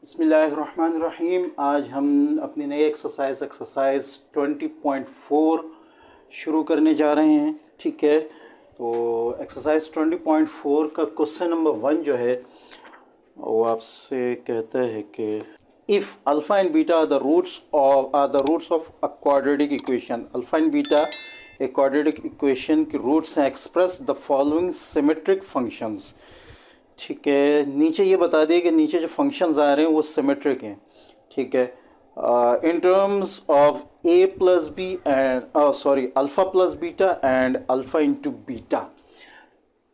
बिस्मिल्लाहिर्रहमानिर्रहीम। आज हम अपनी नई एक्सरसाइज 20.4 शुरू करने जा रहे हैं। ठीक है, तो एक्सरसाइज 20.4 का क्वेश्चन नंबर 1 जो है वो आपसे कहता है कि if alpha and beta are the roots of a quadratic equation. Alpha and beta एक क्वाड्रेटिक इक्वेशन की रूट्स हैं। Express the following symmetric functions. ठीक है, नीचे ये बता दिए कि नीचे जो फंक्शंस आ रहे हैं वो सिमेट्रिक हैं। ठीक है, in terms of a plus b and alpha plus beta and alpha into beta.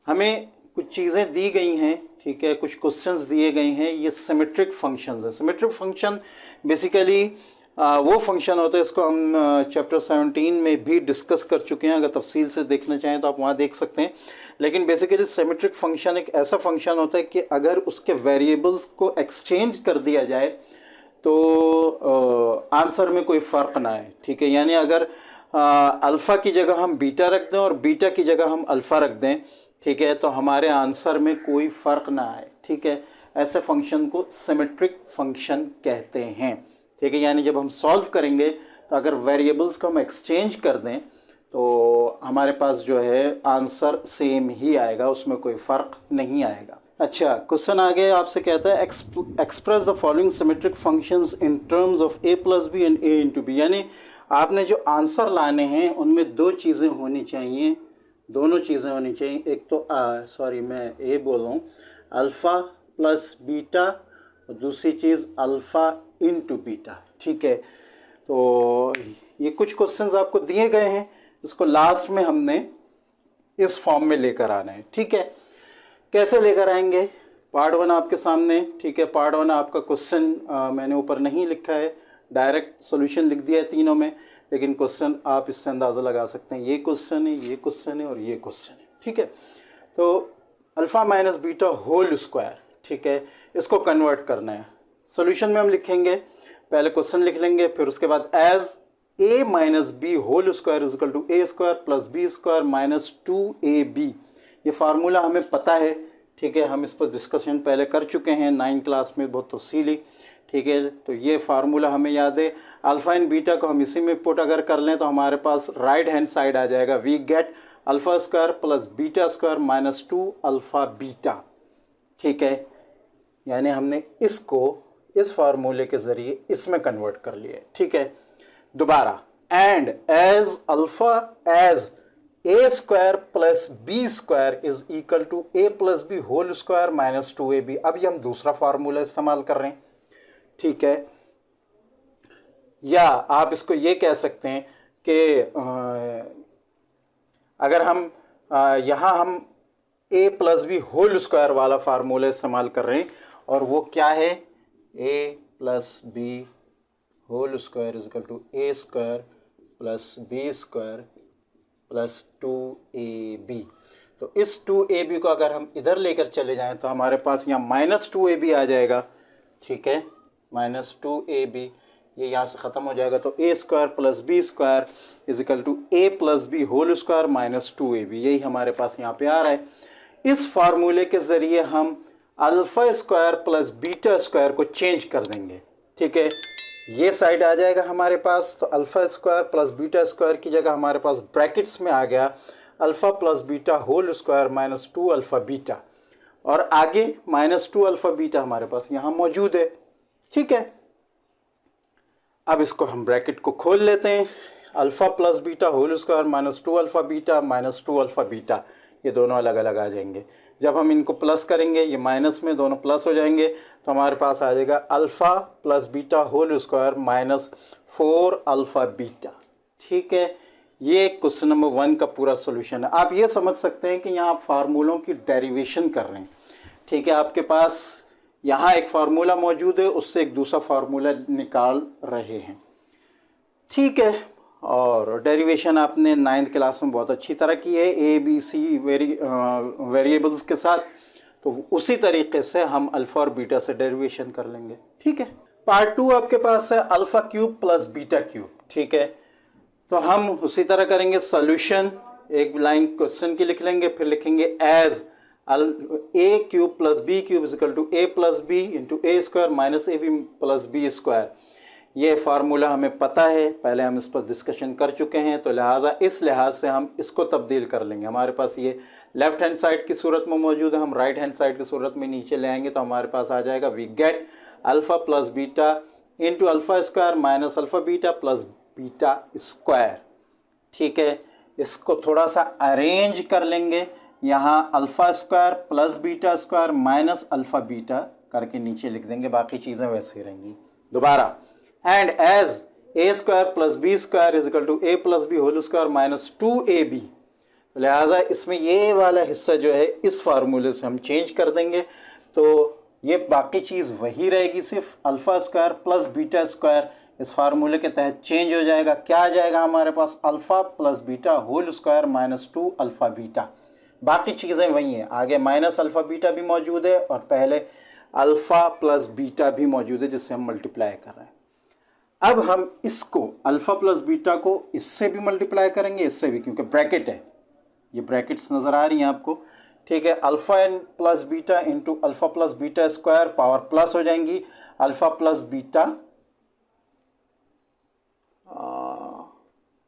हमें कुछ चीज़ें दी गई हैं। ठीक है, कुछ क्वेश्चंस दिए गए हैं। ये सिमेट्रिक फंक्शंस हैं। सिमेट्रिक फंक्शन बेसिकली वो फंक्शन होता है, इसको हम चैप्टर 17 में भी डिस्कस कर चुके हैं। अगर तफसील से देखना चाहें तो आप वहाँ देख सकते हैं। लेकिन बेसिकली सिमेट्रिक फंक्शन एक ऐसा फंक्शन होता है कि अगर उसके वेरिएबल्स को एक्सचेंज कर दिया जाए तो आंसर में कोई फ़र्क ना आए। ठीक है, यानी अगर अल्फ़ा की जगह हम बीटा रख दें और बीटा की जगह हम अल्फ़ा रख दें, ठीक है, तो हमारे आंसर में कोई फ़र्क ना आए। ठीक है, ऐसे फंक्शन को सिमेट्रिक फंक्शन कहते हैं। ठीक है, यानी जब हम सॉल्व करेंगे तो अगर वेरिएबल्स को हम एक्सचेंज कर दें तो हमारे पास जो है आंसर सेम ही आएगा, उसमें कोई फ़र्क नहीं आएगा। अच्छा, क्वेश्चन आगे आपसे कहता है express the following symmetric functions in terms of a plus b and a into b. यानी आपने जो आंसर लाने हैं उनमें दो चीज़ें होनी चाहिए, दोनों चीज़ें होनी चाहिए। एक तो मैं ए बोल रहा हूँ, अल्फ़ा प्लस बीटा, और दूसरी चीज़ अल्फ़ा इंटू बीटा। ठीक है, तो ये कुछ क्वेश्चंस आपको दिए गए हैं, इसको लास्ट में हमने इस फॉर्म में लेकर आना है। ठीक है, कैसे लेकर आएंगे? पार्ट 1 आपके सामने। ठीक है, पार्ट 1 आपका क्वेश्चन मैंने ऊपर नहीं लिखा है, डायरेक्ट सोल्यूशन लिख दिया है तीनों में, लेकिन क्वेश्चन आप इससे अंदाज़ा लगा सकते हैं। ये क्वेश्चन है, ये क्वेश्चन है और ये क्वेश्चन है। ठीक है, तो alpha minus beta whole square, ठीक है, इसको कन्वर्ट करना है। सोल्यूशन में हम लिखेंगे, पहले क्वेश्चन लिख लेंगे, फिर उसके बाद as a minus b whole square is equal to a square plus b square minus 2ab। ये फार्मूला हमें पता है। ठीक है, हम इस पर डिस्कशन पहले कर चुके हैं 9th क्लास में बहुत तफसीली। ठीक है, तो ये फार्मूला हमें याद है। अल्फ़ा एंड बीटा को हम इसी में पुट अगर कर लें तो हमारे पास राइट हैंड साइड आ जाएगा। We get alpha square plus beta square minus 2 alpha beta. ठीक है, यानी हमने इसको इस फार्मूले के ज़रिए इसमें कन्वर्ट कर लिया। ठीक है, दोबारा and as alpha as a square plus b square is equal to a plus b whole square minus 2ab। अब ये हम दूसरा फार्मूला इस्तेमाल कर रहे हैं। ठीक है, या आप इसको ये कह सकते हैं कि अगर हम यहाँ हम a plus b whole square वाला फार्मूला इस्तेमाल कर रहे हैं, और वो क्या है? a plus b whole square is equal to a square plus b square plus 2ab। तो इस 2ab को अगर हम इधर लेकर चले जाएं तो हमारे पास यहाँ माइनस 2ab आ जाएगा। ठीक है, माइनस 2ab ये यहाँ से ख़त्म हो जाएगा, तो a square plus b square is equal to a plus b whole square minus 2ab। यही हमारे पास यहाँ पे आ रहा है। इस फार्मूले के ज़रिए हम alpha square plus beta square को चेंज कर देंगे। ठीक है, ये साइड आ जाएगा हमारे पास, तो alpha square plus beta square की जगह हमारे पास ब्रैकेट्स में आ गया alpha plus beta whole square minus 2 alpha beta, और आगे माइनस 2 अल्फ़ा बीटा हमारे पास यहाँ मौजूद है। ठीक है, अब इसको हम ब्रैकेट को खोल लेते हैं। Alpha plus beta whole square minus 2 alpha beta minus 2 alpha beta, ये दोनों अलग अलग आ जाएंगे। जब हम इनको प्लस करेंगे, ये माइनस में दोनों प्लस हो जाएंगे, तो हमारे पास आ जाएगा alpha plus beta whole square minus 4 alpha beta. ठीक है, ये क्वेश्चन नंबर 1 का पूरा सोल्यूशन है। आप ये समझ सकते हैं कि यहाँ आप फार्मूलों की डेरिवेशन कर रहे हैं। ठीक है, आपके पास यहाँ एक फार्मूला मौजूद है, उससे एक दूसरा फार्मूला निकाल रहे हैं। ठीक है, और डेरिवेशन आपने 9th क्लास में बहुत अच्छी तरह की है, ए बी सी वेरिएबल्स के साथ, तो उसी तरीके से हम अल्फ़ा और बीटा से डेरिवेशन कर लेंगे। ठीक है, पार्ट 2 आपके पास है alpha cube plus beta cube. ठीक है, तो हम उसी तरह करेंगे। सोल्यूशन एक लाइन क्वेश्चन की लिख लेंगे, फिर लिखेंगे as a cube plus b cube is equal to a plus b into a square minus a b plus b square. ये फार्मूला हमें पता है, पहले हम इस पर डिस्कशन कर चुके हैं, तो लिहाजा इस लिहाज से हम इसको तब्दील कर लेंगे। हमारे पास ये लेफ्ट हैंड साइड की सूरत में मौजूद है, हम राइट हैंड साइड की सूरत में नीचे ले आएंगे तो हमारे पास आ जाएगा we get alpha plus beta into alpha square minus alpha beta plus beta square. ठीक है, इसको थोड़ा सा अरेंज कर लेंगे, यहाँ alpha square plus beta square minus alpha beta करके नीचे लिख देंगे, बाकी चीज़ें वैसे ही रहेंगी। दोबारा, and as a square plus b square is equal to a plus b whole square minus 2ab, लिहाजा इसमें ये वाला हिस्सा जो है इस फार्मूले से हम चेंज कर देंगे, तो ये बाकी चीज़ वही रहेगी, सिर्फ alpha square plus beta square इस फार्मूले के तहत चेंज हो जाएगा। क्या आ जाएगा हमारे पास? Alpha plus beta whole square minus 2 alpha beta. बाकी चीज़ें वही हैं, आगे माइनस अल्फ़ा बीटा भी मौजूद है और पहले अल्फ़ा प्लस बीटा भी मौजूद है जिससे हम मल्टीप्लाई कर रहे हैं। अब हम इसको अल्फ़ा प्लस बीटा को इससे भी मल्टीप्लाई करेंगे, इससे भी, क्योंकि ब्रैकेट है, ये ब्रैकेट्स नज़र आ रही हैं आपको। ठीक है, alpha n plus beta into alpha plus beta square, power plus हो जाएंगी, अल्फ़ा प्लस बीटा।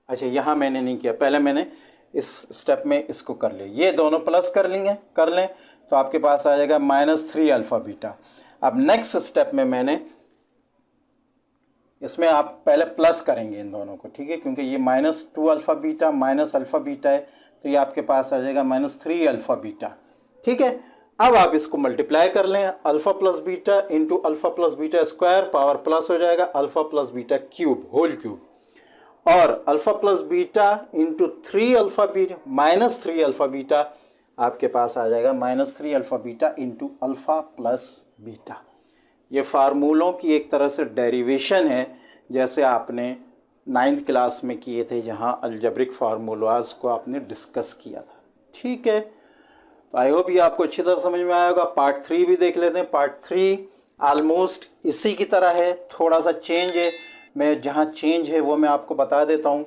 अच्छा, यहाँ मैंने नहीं किया, पहले मैंने इस स्टेप में इसको कर लिया, ये दोनों प्लस कर लें तो आपके पास आ जाएगा -3 अल्फ़ा बीटा। अब नेक्स्ट स्टेप में मैंने इसमें आप पहले प्लस करेंगे इन दोनों को, ठीक है, क्योंकि ये -2 alpha beta minus alpha beta है, तो ये आपके पास आ जाएगा -3 अल्फ़ा बीटा। ठीक है, अब आप इसको मल्टीप्लाई कर लें, alpha plus beta into alpha plus beta square, power plus हो जाएगा alpha plus beta cube whole cube, और alpha plus beta into 3 alpha beta minus 3 alpha beta, आपके पास आ जाएगा -3 alpha beta into alpha plus beta. ये फार्मूलों की एक तरह से डेरिवेशन है, जैसे आपने 9th क्लास में किए थे, जहाँ अलजेब्रिक फार्मूलाज को आपने डिस्कस किया था। ठीक है, तो आई होप ये आपको अच्छी तरह समझ में आया होगा। पार्ट 3 भी देख लेते हैं। पार्ट 3 ऑलमोस्ट इसी की तरह है, थोड़ा सा चेंज है, मैं जहाँ चेंज है वो मैं आपको बता देता हूँ।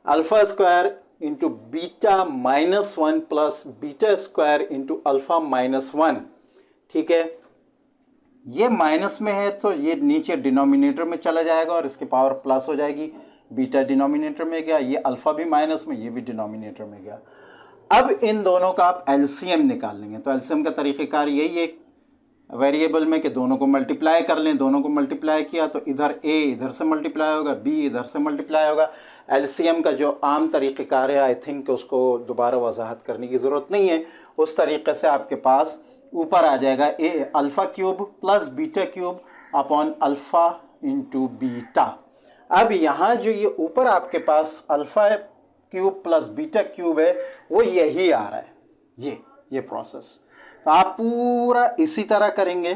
Alpha square into beta -1 plus beta square into alpha -1। ठीक है, ये माइनस में है तो ये नीचे डिनोमिनेटर में चला जाएगा और इसकी पावर प्लस हो जाएगी, बीटा डिनोमिनेटर में गया, ये अल्फ़ा भी माइनस में, ये भी डिनोमिनेटर में गया। अब इन दोनों का आप एलसीएम निकाल लेंगे, तो एलसीएम का तरीक़ेकार यही है वेरिएबल में कि दोनों को मल्टीप्लाई कर लें। दोनों को मल्टीप्लाई किया तो इधर ए इधर से मल्टीप्लाई होगा, बी इधर से मल्टीप्लाई होगा। एलसीएम का जो आम तरीक़ेकार है, आई थिंक उसको दोबारा वजाहत करने की ज़रूरत नहीं है, उस तरीक़े से आपके पास ऊपर आ जाएगा a alpha cube plus beta cube upon alpha into beta. अब यहाँ जो ये ऊपर आपके पास alpha cube plus beta cube है, वो यही आ रहा है, ये प्रोसेस। तो आप पूरा इसी तरह करेंगे।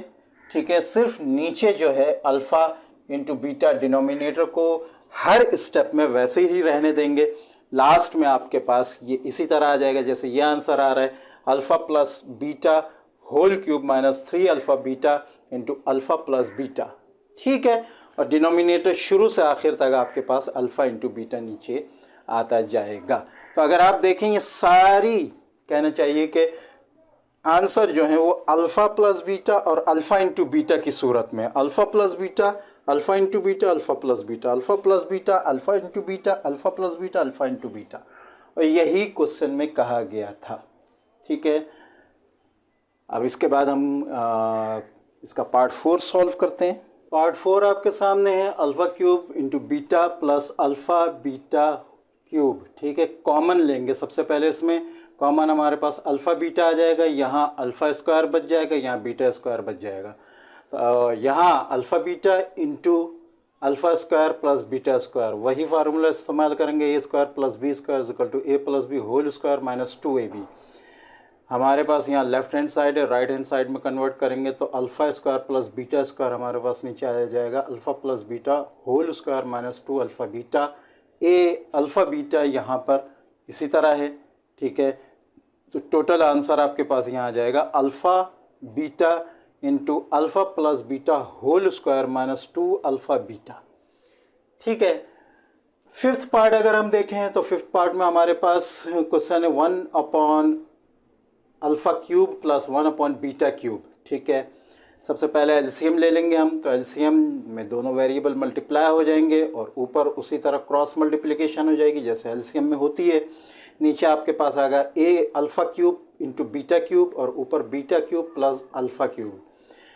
ठीक है, सिर्फ नीचे जो है अल्फ़ा इंटू बीटा डिनोमिनेटर को हर स्टेप में वैसे ही रहने देंगे। लास्ट में आपके पास ये इसी तरह आ जाएगा जैसे ये आंसर आ रहा है, alpha plus beta whole cube -3 alpha beta into alpha plus beta. ठीक है, और डिनोमिनेटर शुरू से आखिर तक आपके पास अल्फ़ा इंटू बीटा नीचे आता जाएगा। तो अगर आप देखें ये सारी, कहना चाहिए कि आंसर जो है वो अल्फ़ा प्लस बीटा और अल्फ़ा इंटू बीटा की सूरत में, alpha plus beta, alpha into beta, alpha plus beta, alpha plus beta, alpha into beta, alpha plus beta, alpha into beta, और यही क्वेश्चन में कहा गया था। ठीक है, अब इसके बाद हम इसका पार्ट 4 सॉल्व करते हैं। पार्ट 4 आपके सामने है, alpha cube into beta plus alpha beta cube. ठीक है, कॉमन लेंगे सबसे पहले, इसमें कॉमन हमारे पास अल्फ़ा बीटा आ जाएगा, यहाँ अल्फ़ा स्क्वायर बच जाएगा, यहाँ बीटा स्क्वायर बच जाएगा। तो यहाँ alpha beta into alpha square plus beta square, वही फार्मूला इस्तेमाल करेंगे, a square plus b square equal to a plus b whole square -2ab। हमारे पास यहाँ लेफ्ट हैंड साइड है, राइट हैंड साइड में कन्वर्ट करेंगे तो alpha square plus beta square हमारे पास नीचे आ जाएगा alpha plus beta whole square -2 alpha beta. A alpha beta यहाँ पर इसी तरह है। ठीक है, तो टोटल आंसर आपके पास यहाँ आ जाएगा alpha beta into alpha plus beta whole square -2 alpha beta. ठीक है, फिफ्थ पार्ट अगर हम देखें तो फिफ्थ पार्ट में हमारे पास क्वेश्चन है 1/√2 alpha cube plus 1 upon beta cube. ठीक है, सबसे पहले एलसीएम ले लेंगे हम, तो एलसीएम में दोनों वेरिएबल मल्टीप्लाई हो जाएंगे और ऊपर उसी तरह क्रॉस मल्टीप्लिकेशन हो जाएगी जैसे एलसीएम में होती है। नीचे आपके पास आ गया a alpha cube into beta cube और ऊपर beta cube plus alpha cube.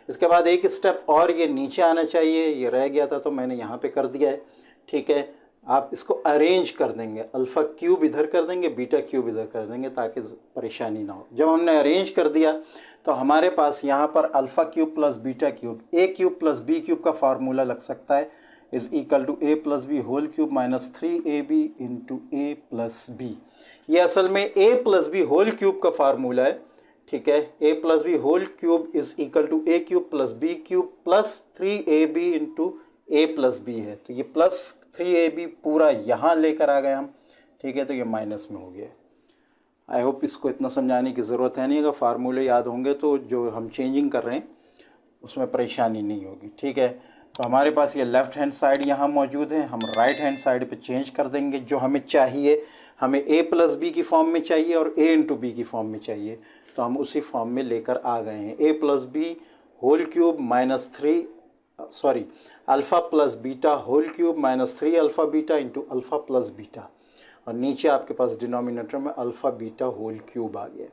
इसके बाद एक स्टेप और ये नीचे आना चाहिए, ये रह गया था तो मैंने यहाँ पे कर दिया है। ठीक है, आप इसको अरेंज कर देंगे, अल्फ़ा क्यूब इधर कर देंगे, बीटा क्यूब इधर कर देंगे ताकि परेशानी ना हो। जब हमने अरेंज कर दिया तो हमारे पास यहाँ पर alpha cube plus beta cube, a cube plus b cube का फार्मूला लग सकता है, is equal to a plus b whole cube minus 3ab into a plus b. ये असल में a plus b whole cube का फार्मूला है। ठीक है, a plus b whole cube is equal to a cube plus b cube plus 3ab into a plus b है, तो ये प्लस 3ab पूरा यहाँ लेकर आ गए हम। ठीक है, तो ये माइनस में हो गया। आई होप इसको इतना समझाने की ज़रूरत है नहीं, अगर फार्मूले याद होंगे तो जो हम चेंजिंग कर रहे हैं उसमें परेशानी नहीं होगी। ठीक है, तो हमारे पास ये लेफ़्ट हैंड साइड यहाँ मौजूद है, हम राइट हैंड साइड पे चेंज कर देंगे। जो हमें चाहिए, हमें ए प्लस बी की फॉर्म में चाहिए और ए इंटू बी की फॉर्म में चाहिए, तो हम उसी फॉर्म में लेकर आ गए हैं। A plus b whole cube minus alpha plus beta whole cube minus 3 alpha beta into alpha plus beta, और नीचे आपके पास डिनोमिनेटर में अल्फ़ा बीटा होल क्यूब आ गया।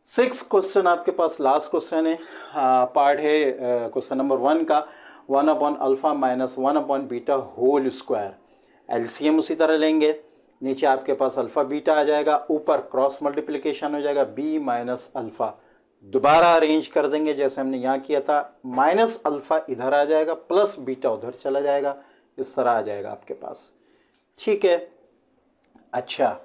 6 क्वेश्चन आपके पास लास्ट क्वेश्चन है, पार्ट है क्वेश्चन नंबर 1 का, 1 upon alpha minus 1 upon beta whole square. LCM उसी तरह लेंगे, नीचे आपके पास अल्फ़ा बीटा आ जाएगा, ऊपर क्रॉस मल्टीप्लिकेशन हो जाएगा बी माइनस अल्फ़ा, दोबारा अरेंज कर देंगे जैसे हमने यहाँ किया था, माइनस अल्फ़ा इधर आ जाएगा प्लस बीटा उधर चला जाएगा, इस तरह आ जाएगा आपके पास। ठीक है, अच्छा,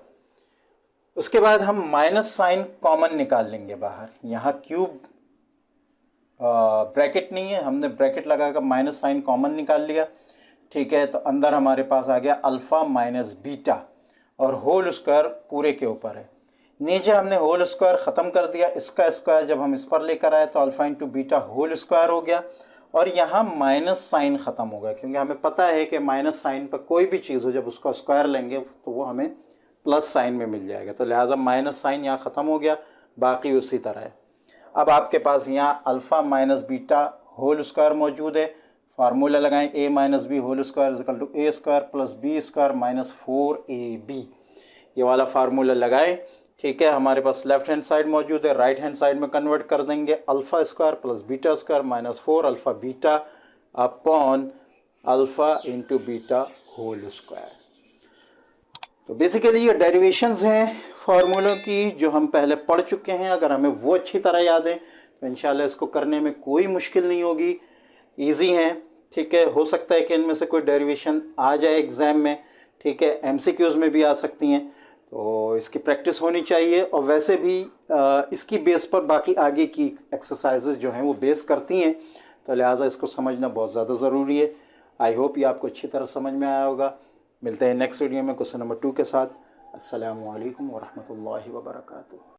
उसके बाद हम माइनस साइन कॉमन निकाल लेंगे बाहर। यहाँ क्यूब ब्रैकेट नहीं है, हमने ब्रैकेट लगाकर माइनस साइन कॉमन निकाल लिया। ठीक है, तो अंदर हमारे पास आ गया अल्फ़ा माइनस बीटा और होल स्क्वायर पूरे के ऊपर है। नीचे हमने होल स्क्वायर ख़त्म कर दिया, इसका स्क्वायर जब हम इस पर लेकर आए तो alpha into beta whole square हो गया, और यहाँ माइनस साइन ख़त्म हो गया क्योंकि हमें पता है कि माइनस साइन पर कोई भी चीज़ हो जब उसका स्क्वायर लेंगे तो वो हमें प्लस साइन में मिल जाएगा, तो लिहाजा माइनस साइन यहाँ ख़त्म हो गया, बाकी उसी तरह है। अब आपके पास यहाँ alpha minus beta whole square मौजूद है, फार्मूला लगाएं, a minus b whole square is equal to a square plus b square minus 4ab, ये वाला फार्मूला लगाएं। ठीक है, हमारे पास लेफ्ट हैंड साइड मौजूद है, राइट हैंड साइड में कन्वर्ट कर देंगे, alpha square plus beta square minus 4 alpha beta upon alpha into beta whole square. तो बेसिकली ये डेरिवेशंस हैं फार्मूलों की जो हम पहले पढ़ चुके हैं, अगर हमें वो अच्छी तरह याद है तो इंशाल्लाह इसको करने में कोई मुश्किल नहीं होगी, ईजी हैं। ठीक है, हो सकता है कि इनमें से कोई डेरिवेशन आ जाए एग्ज़ाम में। ठीक है, एमसीक्यूज़ में भी आ सकती हैं, तो इसकी प्रैक्टिस होनी चाहिए, और वैसे भी इसकी बेस पर बाकी आगे की एक्सरसाइजेज जो हैं वो बेस करती हैं, तो लिहाजा इसको समझना बहुत ज़्यादा ज़रूरी है। आई होप ये आपको अच्छी तरह समझ में आया होगा। मिलते हैं नेक्स्ट वीडियो में क्वेश्चन नंबर 2 के साथ। अस्सलामु अलैकुम वरहमतुल्लाहि वबरकातुहू।